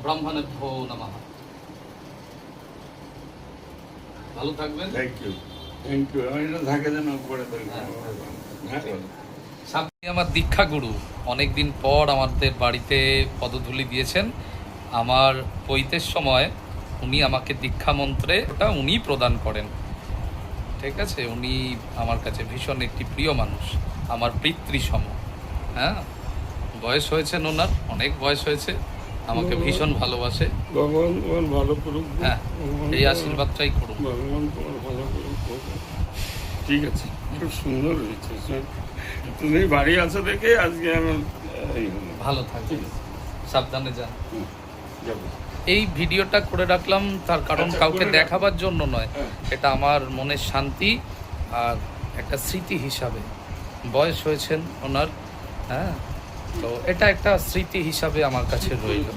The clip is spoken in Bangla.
ব্রাহ্মণেভ্যো নমঃ। ভালো থাকবেন। Thank you, thank you. আমি এটা থাকে যেন উপরে সামনে আমার দীক্ষা গুরু অনেকদিন পর আমাদের বাড়িতে পদধূলি দিয়েছেন। আমার পৈতের সময় উনি আমাকে দীক্ষা মন্ত্রে ওটা উনি প্রদান করেন। ঠিক আছে, উনি আমার কাছে ভীষণ একটি প্রিয় মানুষ, আমার পিতৃসম। হ্যাঁ, বয়স হয়েছে ওনার, অনেক বয়স হয়েছে, আমাকে ভীষণ ভালোবাসে। ভগবান তোমার ভালো করুক। হ্যাঁ, এই আশীর্বাদটাই করুন। ভগবান তোমার ভালো করুক। ঠিক আছে, খুব সুন্দর হয়েছে। তুমি বাড়ি আছো দেখে আজকে আমার ভালো থাকবে, সাবধানে যান। যাবো। এই ভিডিওটা করে রাখলাম তার কারণ আচ্ছা, কাউকে করে রাখ। দেখাবার জন্য নয়, হ্যাঁ। এটা আমার মনের শান্তি আর একটা স্মৃতি হিসাবে। বয়স হয়েছেন ওনার, হ্যাঁ, তো এটা একটা স্মৃতি হিসাবে আমার কাছে রইল।